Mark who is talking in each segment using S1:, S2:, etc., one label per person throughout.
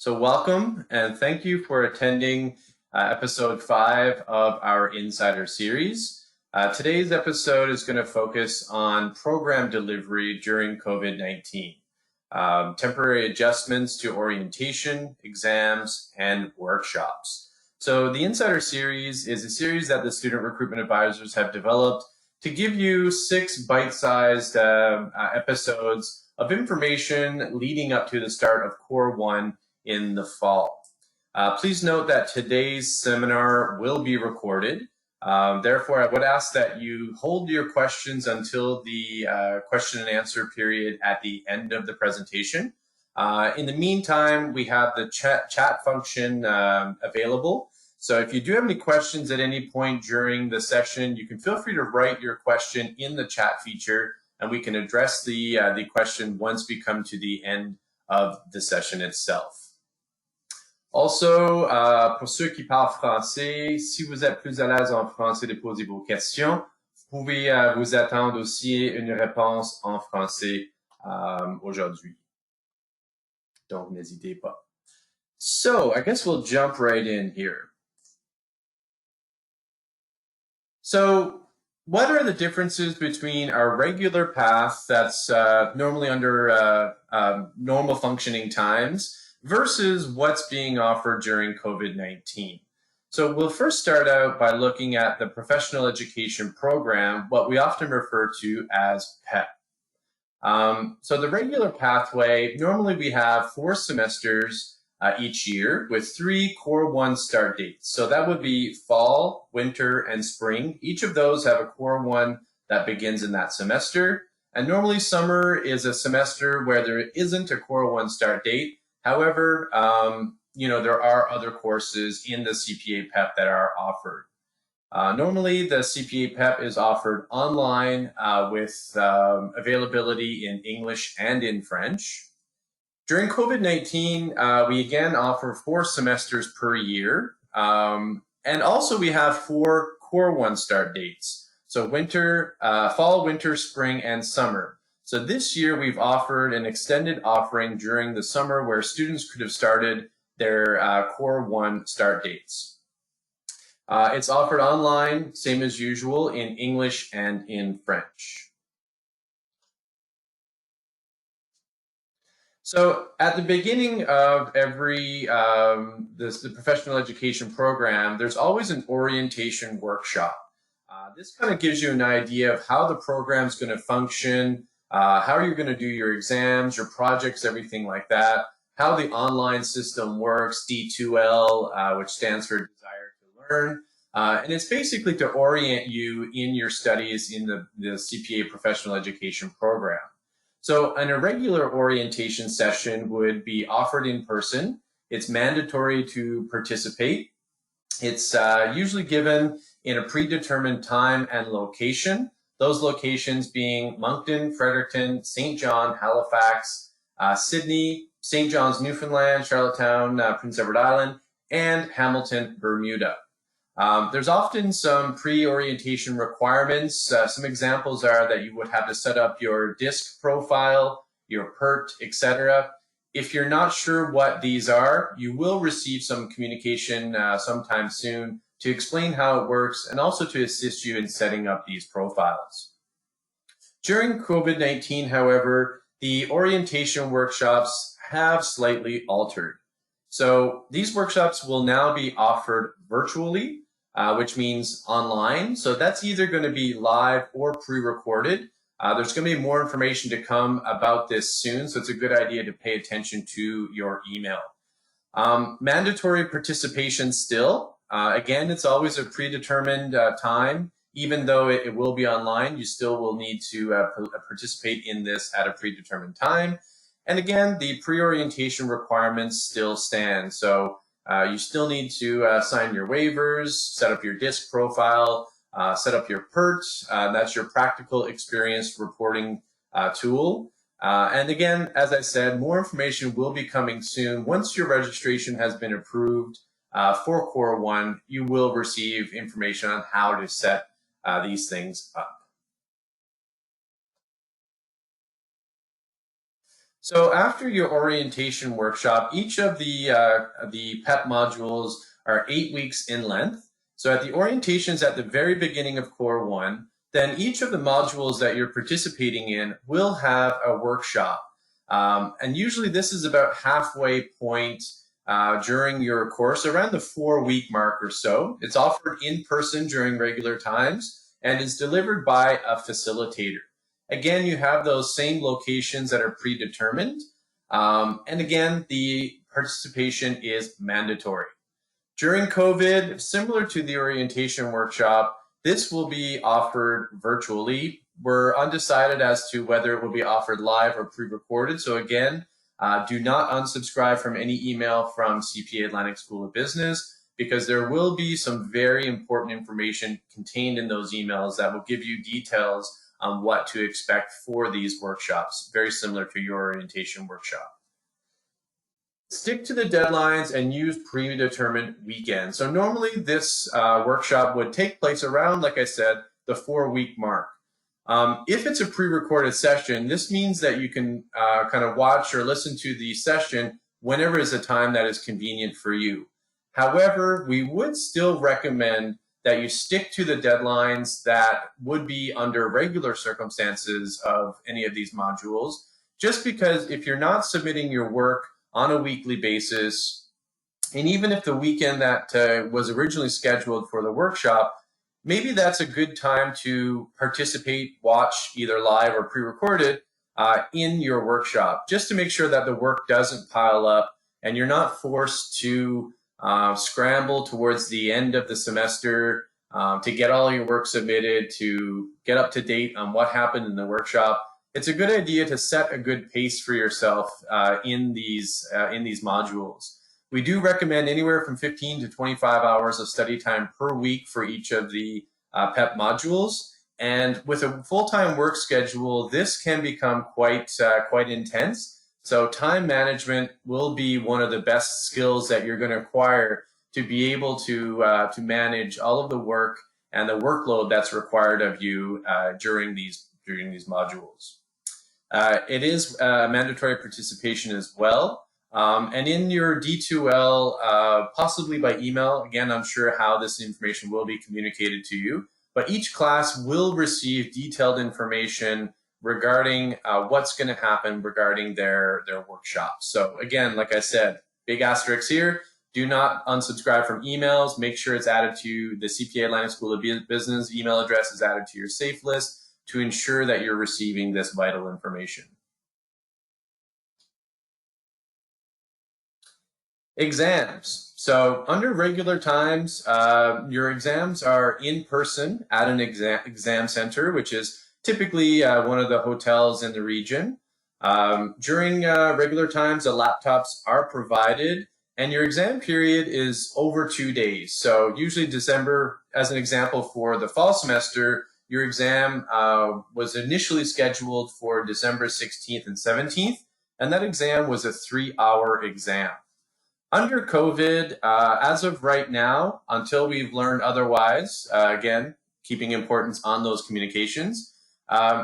S1: So welcome and thank you for attending episode 5 of our Insider Series. Today's episode is going to focus on program delivery during COVID-19, temporary adjustments to orientation, exams, and workshops. So the Insider Series is a series that the student recruitment advisors have developed to give you 6 bite-sized episodes of information leading up to the start of Core 1 in the fall. Please note that today's seminar will be recorded. Therefore, I would ask that you hold your questions until the question and answer period at the end of the presentation. In the meantime, we have the chat function available. So if you do have any questions at any point during the session, you can feel free to write your question in the chat feature, and we can address the question once we come to the end of the session itself. Also, pour ceux qui parlent français, si vous êtes plus à l'aise en français de poser vos questions, vous pouvez vous attendre aussi une réponse en français aujourd'hui. Donc, n'hésitez pas. So, I guess we'll jump right in here. So, what are the differences between our regular path that's normally under normal functioning times versus what's being offered during COVID-19? So we'll first start out by looking at the professional education program, what we often refer to as PEP. So the regular pathway, normally we have 4 semesters each year with 3 Core 1 start dates. So that would be fall, winter, and spring. Each of those have a Core 1 that begins in that semester. And normally summer is a semester where there isn't a Core 1 start date. However, there are other courses in the CPA PEP that are offered. Normally, the CPA PEP is offered online with availability in English and in French. During COVID-19, we again offer 4 semesters per year. And also we have 4 Core 1 start dates. So winter, fall, winter, spring, and summer. So this year we've offered an extended offering during the summer where students could have started their Core 1 start dates. It's offered online, same as usual, in English and in French. So at the beginning of every the professional education program, there's always an orientation workshop. This kind of gives you an idea of how the program's going to function, how you're going to do your exams, your projects, everything like that, how the online system works, D2L, which stands for Desire to Learn. And it's basically to orient you in your studies in the CPA professional education program. So an irregular orientation session would be offered in person. It's mandatory to participate. It's usually given in a predetermined time and location. Those locations being Moncton, Fredericton, St. John, Halifax, Sydney, St. John's, Newfoundland, Charlottetown, Prince Edward Island, and Hamilton, Bermuda. There's often some pre-orientation requirements. Some examples are that you would have to set up your DISC profile, your PERT, etc. If you're not sure what these are, you will receive some communication sometime soon to explain how it works and also to assist you in setting up these profiles. During COVID-19, however, the orientation workshops have slightly altered. So these workshops will now be offered virtually, which means online. So that's either going to be live or pre-recorded. There's going to be more information to come about this soon, so it's a good idea to pay attention to your email. Mandatory participation still. Again, it's always a predetermined time. Even though it will be online, you still will need to participate in this at a predetermined time. And again, the pre-orientation requirements still stand. So you still need to sign your waivers, set up your DISC profile, set up your PERT. That's your practical experience reporting tool. And again, as I said, more information will be coming soon. Once your registration has been approved for Core 1, you will receive information on how to set these things up. So after your orientation workshop, each of the PEP modules are 8 weeks in length. So at the orientations at the very beginning of Core 1, then each of the modules that you're participating in will have a workshop. And usually this is about halfway point during your course, around the 4-week mark or so. It's offered in person during regular times and is delivered by a facilitator. Again, you have those same locations that are predetermined. And again, the participation is mandatory. During COVID, similar to the orientation workshop, this will be offered virtually. We're undecided as to whether it will be offered live or pre-recorded. So again, do not unsubscribe from any email from CPA Atlantic School of Business, because there will be some very important information contained in those emails that will give you details on what to expect for these workshops, very similar to your orientation workshop. Stick to the deadlines and use predetermined weekends. So normally this workshop would take place around, like I said, the 4-week mark. If it's a pre-recorded session, this means that you can kind of watch or listen to the session whenever is a time that is convenient for you. However, we would still recommend that you stick to the deadlines that would be under regular circumstances of any of these modules, just because if you're not submitting your work on a weekly basis, and even if the weekend that was originally scheduled for the workshop, maybe that's a good time to participate, watch either live or pre-recorded in your workshop, just to make sure that the work doesn't pile up and you're not forced to scramble towards the end of the semester to get all your work submitted, to get up to date on what happened in the workshop. It's a good idea to set a good pace for yourself in these modules. We do recommend anywhere from 15 to 25 hours of study time per week for each of the PEP modules. And with a full-time work schedule, this can become quite intense. So time management will be one of the best skills that you're going to acquire to be able to manage all of the work and the workload that's required of you during these modules. It is mandatory participation as well. And in your D2L, possibly by email, again, I'm sure how this information will be communicated to you, but each class will receive detailed information regarding what's going to happen regarding their workshops. So again, like I said, big asterisks here. Do not unsubscribe from emails. Make sure it's added to the CPA Atlantic School of Business. Email address is added to your safe list to ensure that you're receiving this vital information. Exams. So under regular times, your exams are in person at an exam center, which is typically one of the hotels in the region. During regular times, the laptops are provided, and your exam period is over 2 days. So usually December, as an example for the fall semester, your exam was initially scheduled for December 16th and 17th, and that exam was a 3-hour exam. Under COVID, as of right now, until we've learned otherwise, again, keeping importance on those communications,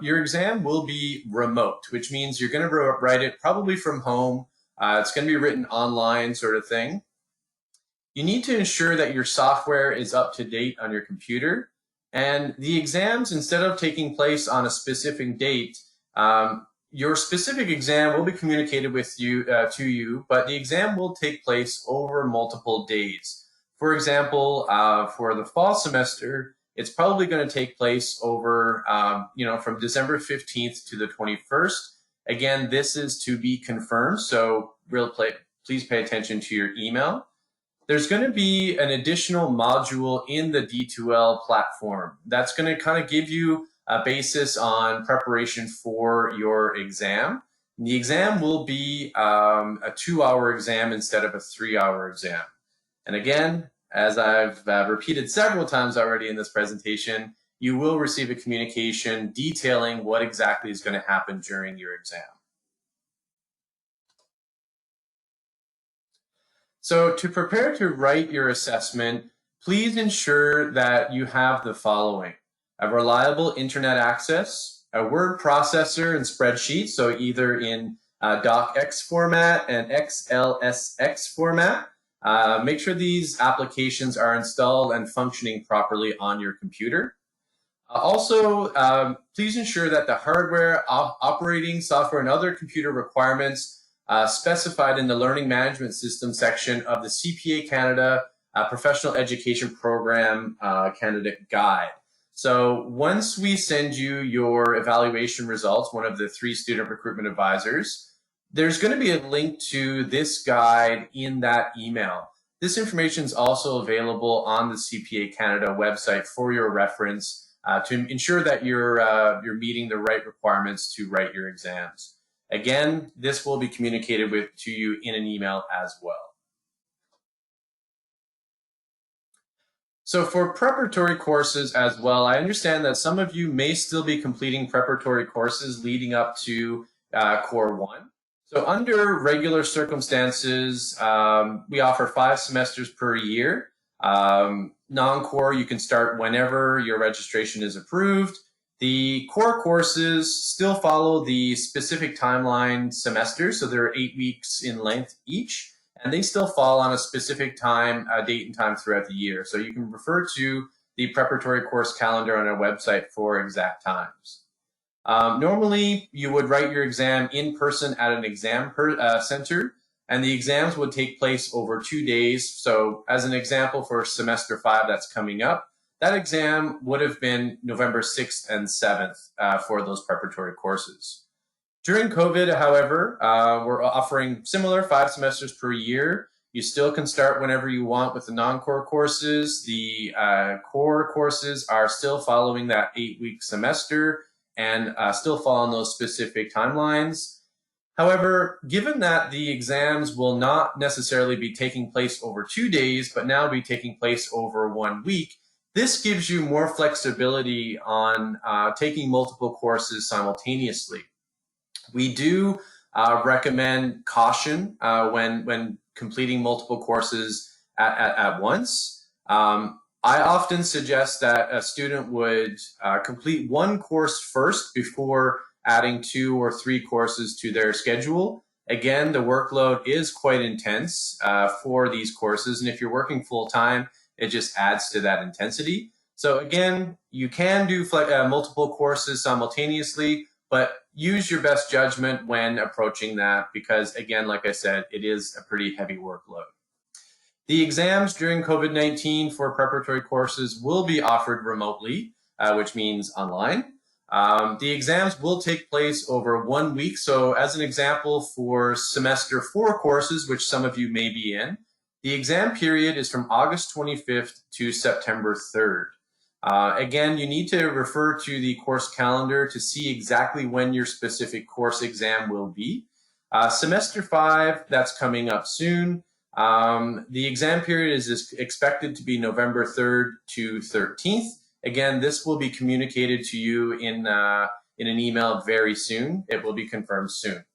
S1: your exam will be remote, which means you're going to write it probably from home. It's going to be written online, sort of thing. You need to ensure that your software is up to date on your computer. And the exams, instead of taking place on a specific date, your specific exam will be communicated with you to you, but the exam will take place over multiple days. For example, for the fall semester, it's probably going to take place over, from December 15th to the 21st. Again, this is to be confirmed, so please pay attention to your email. There's going to be an additional module in the D2L platform that's going to kind of give you a basis on preparation for your exam. The exam will be a 2-hour exam instead of a 3-hour exam. And again, as I've repeated several times already in this presentation, you will receive a communication detailing what exactly is going to happen during your exam. So to prepare to write your assessment, please ensure that you have the following: a reliable internet access, a word processor and spreadsheet, so either in docx format, and XLSX format. Make sure these applications are installed and functioning properly on your computer. Also, please ensure that the hardware, operating software, and other computer requirements specified in the Learning Management System section of the CPA Canada Professional Education Program Candidate Guide. So once we send you your evaluation results, one of the 3 student recruitment advisors, there's going to be a link to this guide in that email. This information is also available on the CPA Canada website for your reference to ensure that you're meeting the right requirements to write your exams. Again, this will be communicated to you in an email as well. So for preparatory courses as well, I understand that some of you may still be completing preparatory courses leading up to Core 1. So under regular circumstances, we offer 5 semesters per year. Non-core, you can start whenever your registration is approved. The core courses still follow the specific timeline semesters, so they're 8 weeks in length each, and they still fall on a specific time, date and time throughout the year. So you can refer to the preparatory course calendar on our website for exact times. Normally, you would write your exam in person at an exam center, and the exams would take place over 2 days. So as an example, for semester 5 that's coming up, that exam would have been November 6th and 7th for those preparatory courses. During COVID, however, we're offering similar 5 semesters per year. You still can start whenever you want with the non-core courses. The core courses are still following that 8-week semester and still fall on those specific timelines. However, given that the exams will not necessarily be taking place over 2 days, but now be taking place over 1 week, this gives you more flexibility on taking multiple courses simultaneously. We do recommend caution when completing multiple courses at once. I often suggest that a student would complete 1 course first before adding 2 or 3 courses to their schedule. Again, the workload is quite intense for these courses, and if you're working full-time, it just adds to that intensity. So again, you can do multiple courses simultaneously, but use your best judgment when approaching that because, again, like I said, it is a pretty heavy workload. The exams during COVID-19 for preparatory courses will be offered remotely, which means online. The exams will take place over 1 week. So as an example, for semester 4 courses, which some of you may be in, the exam period is from August 25th to September 3rd. Again, you need to refer to the course calendar to see exactly when your specific course exam will be. Semester 5, that's coming up soon. The exam period is expected to be November 3rd to 13th. Again, this will be communicated to you in an email very soon. It will be confirmed soon.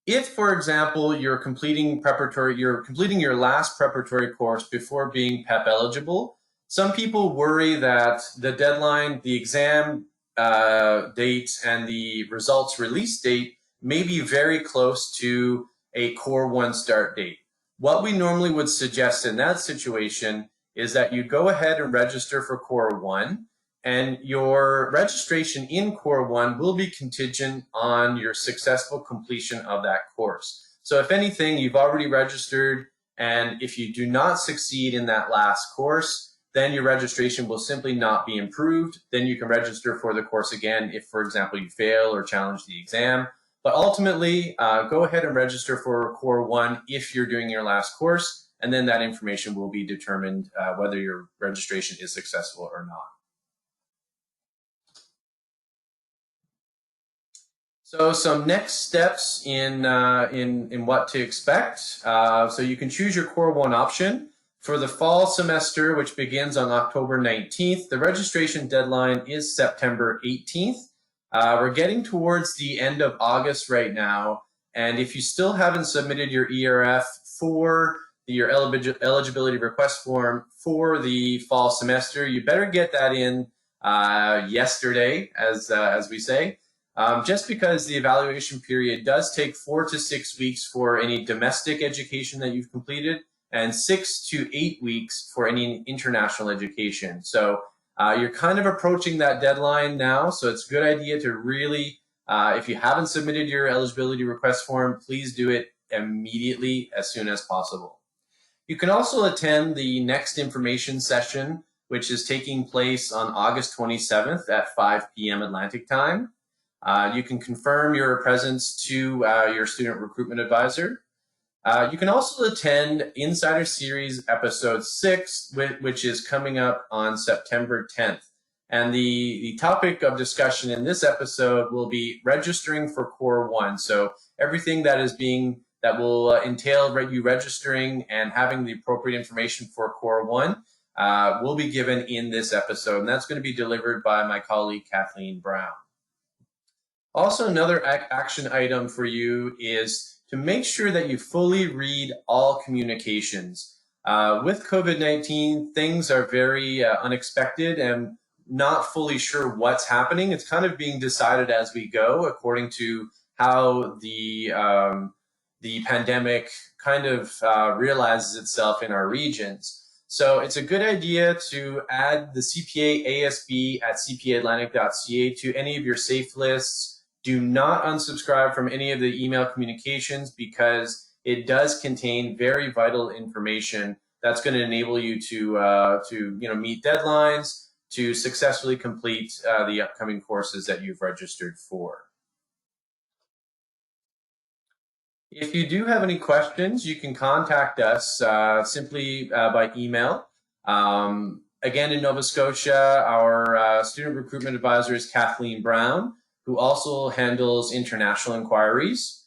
S1: If, for example, you're completing your last preparatory course before being PEP eligible, some people worry that the deadline, the exam date, and the results release date may be very close to a Core 1 start date. What we normally would suggest in that situation is that you go ahead and register for Core 1, and your registration in Core 1 will be contingent on your successful completion of that course. So if anything, you've already registered, and if you do not succeed in that last course, then your registration will simply not be improved. Then you can register for the course again if, for example, you fail or challenge the exam. But ultimately, go ahead and register for Core 1 if you're doing your last course, and then that information will be determined whether your registration is successful or not. So some next steps in what to expect. So you can choose your Core 1 option. For the fall semester, which begins on October 19th, the registration deadline is September 18th. We're getting towards the end of August right now, and if you still haven't submitted your ERF for your eligibility request form for the fall semester, you better get that in yesterday, as we say. just because the evaluation period does take 4 to 6 weeks for any domestic education that you've completed and 6 to 8 weeks for any international education. So you're kind of approaching that deadline now, so it's a good idea to really, if you haven't submitted your eligibility request form, please do it immediately as soon as possible. You can also attend the next information session, which is taking place on August 27th at 5 p.m. Atlantic time. You can confirm your presence to your student recruitment advisor. You can also attend Insider Series episode 6, which is coming up on September 10th. And the topic of discussion in this episode will be registering for Core 1. So everything that will entail you registering and having the appropriate information for Core 1 will be given in this episode. And that's going to be delivered by my colleague, Kathleen Brown. Also, another action item for you is to make sure that you fully read all communications. With COVID-19, things are very unexpected and not fully sure what's happening. It's kind of being decided as we go according to how the pandemic kind of realizes itself in our regions. So it's a good idea to add the CPA ASB at cpaatlantic.ca to any of your safe lists. Do not unsubscribe from any of the email communications because it does contain very vital information that's going to enable you to meet deadlines, to successfully complete the upcoming courses that you've registered for. If you do have any questions, you can contact us simply by email. Again, in Nova Scotia, our student recruitment advisor is Kathleen Brown, who also handles international inquiries.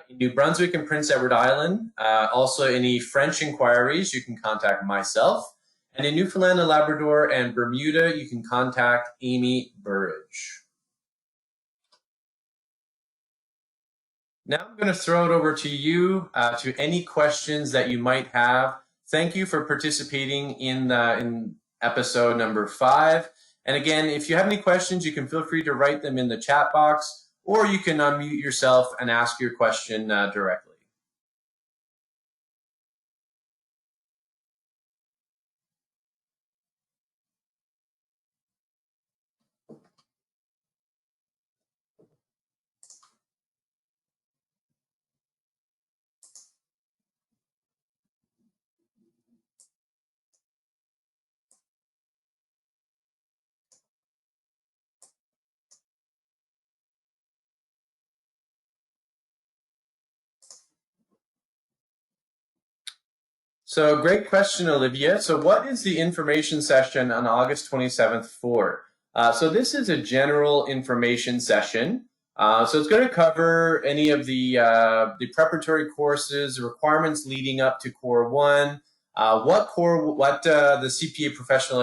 S1: In New Brunswick and Prince Edward Island, also any French inquiries, you can contact myself. And in Newfoundland and Labrador and Bermuda, you can contact Amy Burridge. Now I'm going to throw it over to you to any questions that you might have. Thank you for participating in episode number 5. And again, if you have any questions, you can feel free to write them in the chat box, or you can unmute yourself and ask your question directly. So great question, Olivia. So what is the information session on August 27th for? So this is a general information session. So it's going to cover any of the preparatory courses, the requirements leading up to Core 1, what the CPA professional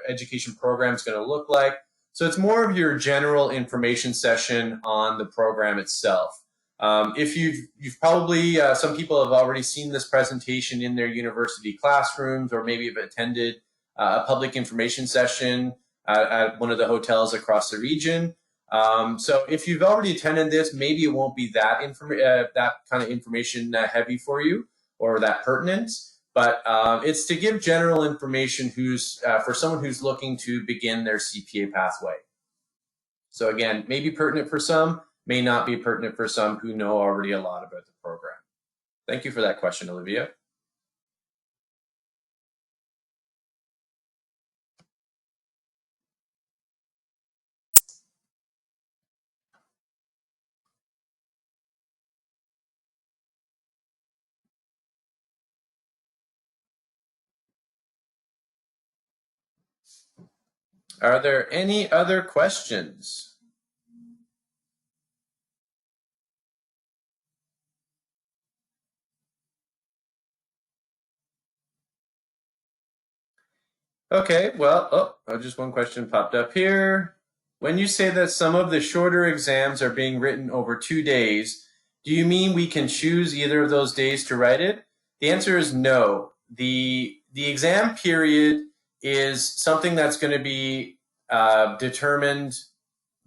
S1: education program is going to look like. So it's more of your general information session on the program itself. If you've probably, some people have already seen this presentation in their university classrooms, or maybe have attended a public information session at one of the hotels across the region. So if you've already attended this, maybe it won't be that kind of information heavy for you or that pertinent. But it's to give general information for someone who's looking to begin their CPA pathway. So again, maybe pertinent for some, may not be pertinent for some who know already a lot about the program. Thank you for that question, Olivia. Are there any other questions? Okay, well, just one question popped up here. When you say that some of the shorter exams are being written over 2 days, do you mean we can choose either of those days to write it? The answer is no. The exam period is something that's going to be determined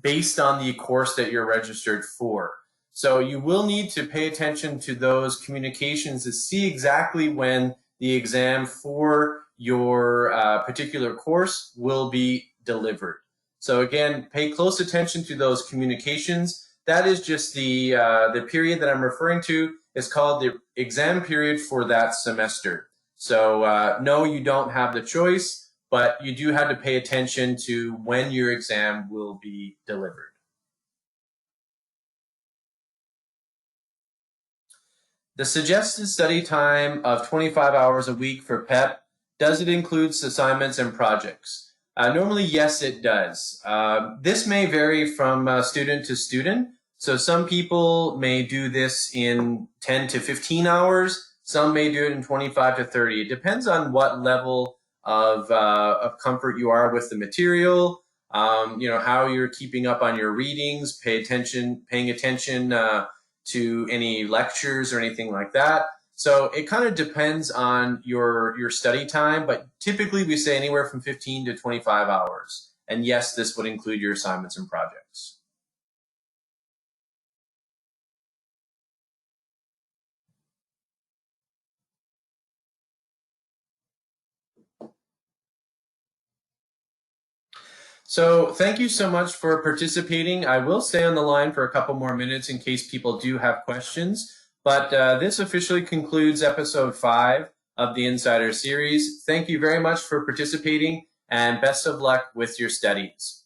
S1: based on the course that you're registered for. So you will need to pay attention to those communications to see exactly when the exam for your particular course will be delivered. So again, pay close attention to those communications. That is just the period that I'm referring to is called the exam period for that semester. So no, you don't have the choice, but you do have to pay attention to when your exam will be delivered. The suggested study time of 25 hours a week for PEP, does it include assignments and projects? Normally, yes, it does. This may vary from student to student. So some people may do this in 10 to 15 hours. Some may do it in 25 to 30. It depends on what level of comfort you are with the material, how you're keeping up on your readings, paying attention to any lectures or anything like that. So it kind of depends on your study time, but typically we say anywhere from 15 to 25 hours. And yes, this would include your assignments and projects. So thank you so much for participating. I will stay on the line for a couple more minutes in case people do have questions. But this officially concludes episode 5 of the Insider Series. Thank you very much for participating and best of luck with your studies.